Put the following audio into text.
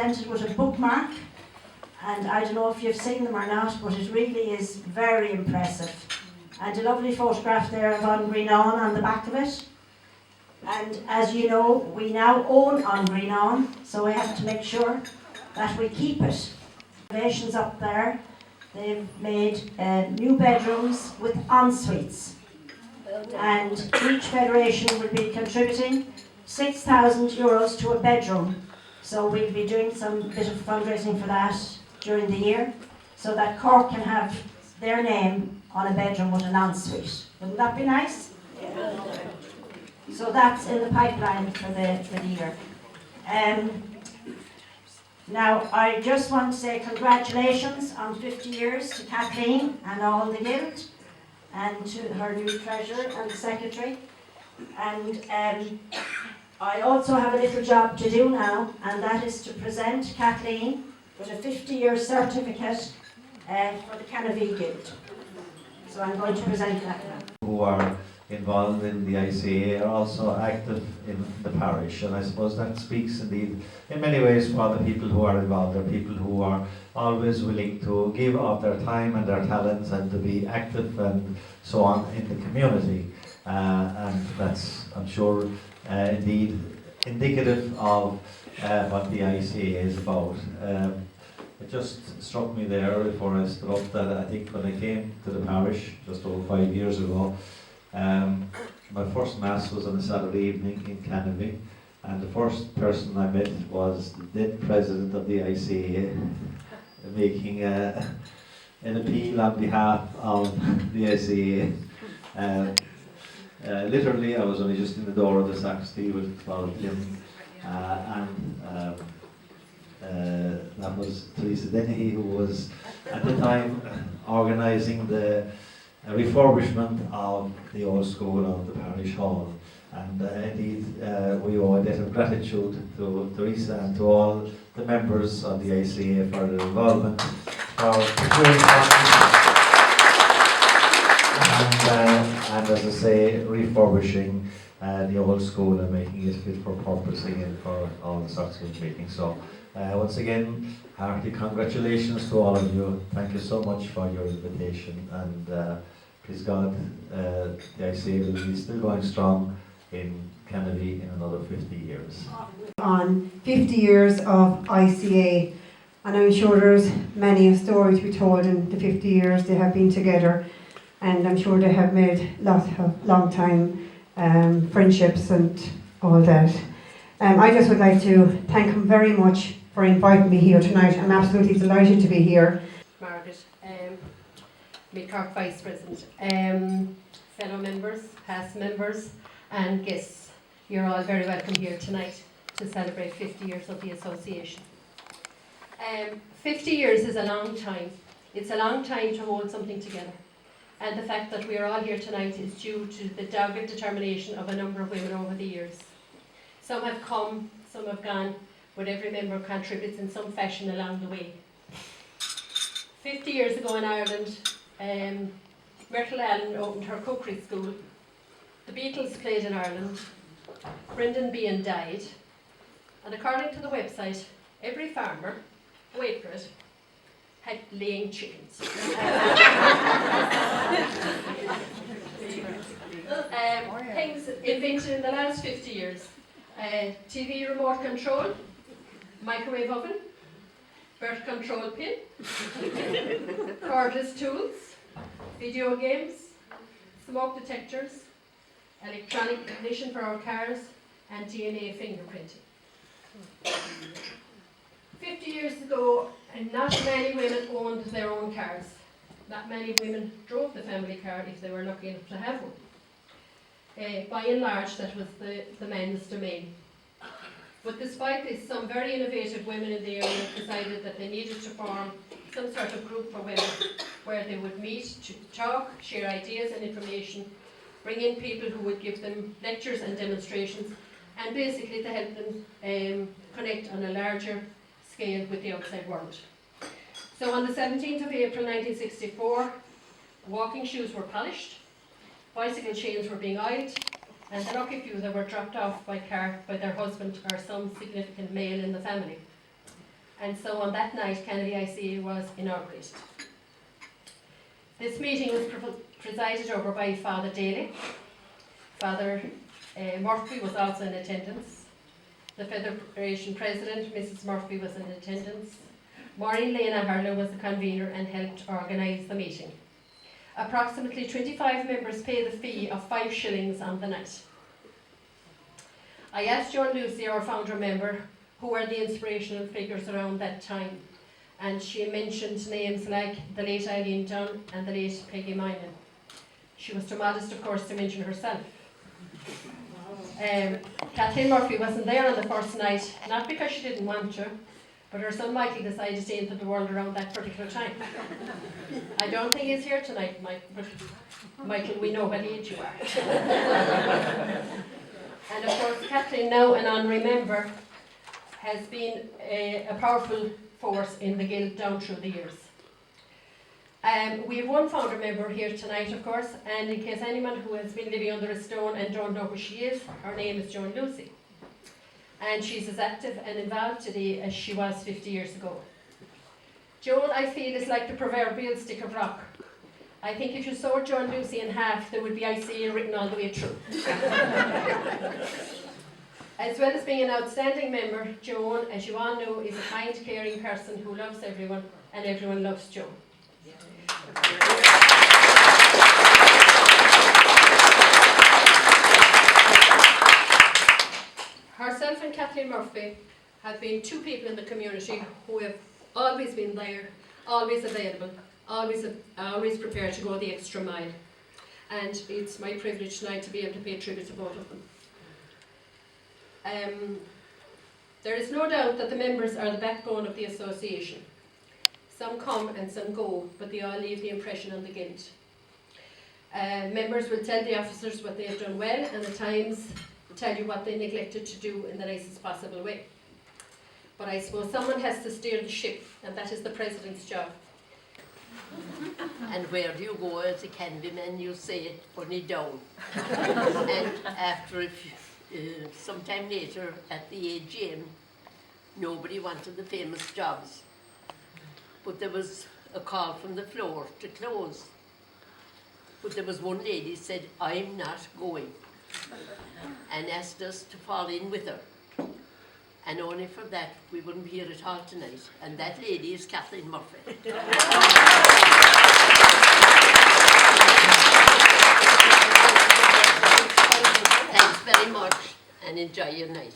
presented with a bookmark, and I don't know if you've seen them or not, but it really is very impressive. And a lovely photograph there of An Grianán on the back of it. And as you know, we now own An Grianán, so we have to make sure that we keep it. Renovations up there, they've made new bedrooms with en-suites. And each federation will be contributing €6,000 to a bedroom. So we'll be doing some bit of fundraising for that during the year, so that Cork can have their name on a bedroom with an ensuite. Wouldn't that be nice? Yeah. So that's in the pipeline for the year. Now I just want to say congratulations on 50 years to Kathleen and all the guild, and to her new treasurer and secretary. And I also have a little job to do now, and that is to present Kathleen with a 50-year certificate for the Canovee Guild. So I'm going to present that now. Who are involved in the ICA are also active in the parish, and I suppose that speaks indeed in many ways for the people who are involved. They're people who are always willing to give of their time and their talents and to be active and so on in the community, and that's, I'm sure, indeed indicative of what the ICA is about. It just struck me there before I stood up that I think when I came to the parish just over 5 years ago, my first mass was on a Saturday evening in Canovee, and the first person I met was the then president of the ICA, making an appeal on behalf of the ICA. Literally, I was only just in the door of the sacristy with him, and that was Teresa Dennehy, who was at the time organising the refurbishment of the old school of the parish hall. And indeed, we owe a debt of gratitude to Teresa and to all the members of the ICA for their involvement, for securing and as I say, refurbishing the old school and making it fit for purpose again for all the sorts of meetings. So once again, hearty congratulations to all of you. Thank you so much for your invitation, and please God, the ICA will be still going strong in Canovee in another 50 years. On 50 years of ICA, and I'm sure there's many stories to be told in the 50 years they have been together, and I'm sure they have made lots of long time friendships and all that. I just would like to thank him very much for inviting me here tonight. I'm absolutely delighted to be here. Margaret, Mid-Cork Vice President, fellow members, past members and guests, you're all very welcome here tonight to celebrate 50 years of the association. 50 years is a long time. It's a long time to hold something together. And the fact that we are all here tonight is due to the dogged determination of a number of women over the years. Some have come, some have gone, but every member contributes in some fashion along the way. 50 years ago in Ireland, Myrtle Allen opened her cookery school. The Beatles played in Ireland. Brendan Behan died. And according to the website, every farmer, wait for it, had laying chickens. Things invented in the last 50 years. TV remote control, microwave oven, birth control pin, cordless tools, video games, smoke detectors, electronic ignition for our cars, and DNA fingerprinting. 50 years ago, not many women owned their own cars. Not many women drove the family car if they were lucky enough to have one. By and large, that was the men's domain. But despite this, some very innovative women in the area decided that they needed to form some sort of group for women where they would meet to talk, share ideas and information, bring in people who would give them lectures and demonstrations, and basically to help them connect on a larger scale with the outside world. So on the 17th of April 1964, walking shoes were polished, bicycle chains were being oiled, and the lucky few that were dropped off by car by their husband or some significant male in the family. and so on that night Canovee ICA was inaugurated. This meeting was presided over by Father Daly. Father Murphy was also in attendance. The Federation President, Mrs. Murphy, was in attendance. Maureen Lena Harlow was the convener and helped organise the meeting. Approximately 25 members pay the fee of 5 shillings on the night. I asked Joan Lucy, our founder member, who were the inspirational figures around that time, and she mentioned names like the late Eileen Dunn and the late Peggy Moynihan. She was too modest, of course, to mention herself. Kathleen Murphy wasn't there on the first night, not because she didn't want to, but her son Michael decided to enter the world around that particular time. I don't think he's here tonight, Mike, but Michael, we know what age you are. And of course, Kathleen, now an honorary member, has been a powerful force in the Guild down through the years. We have one founder member here tonight, of course, and in case anyone who has been living under a stone and don't know who she is, her name is Joan Lucy. And she's as active and involved today as she was 50 years ago. Joan, I feel, is like the proverbial stick of rock. I think if you sawed Joan Lucy in half, there would be ICA written all the way through. As well as being an outstanding member, Joan, as you all know, is a kind, caring person who loves everyone, and everyone loves Joan. Herself and Kathleen Murphy have been two people in the community who have always been there, always available, always prepared to go the extra mile. And it's my privilege tonight to be able to pay tribute to both of them. There is no doubt that the members are the backbone of the association. Some come and some go, but they all leave the impression on the Guild. Members will tell the officers what they have done well, and at times tell you what they neglected to do in the nicest possible way. But I suppose someone has to steer the ship, and that is the President's job. And where do you go as a Canovee man? You say, put it down. And after some time later at the AGM, nobody wanted the famous jobs. But there was a call from the floor to close. But there was one lady said, I'm not going, and asked us to fall in with her. And only for that, we wouldn't be here at all tonight. And that lady is Kathleen Murphy. Thanks very much, and enjoy your night.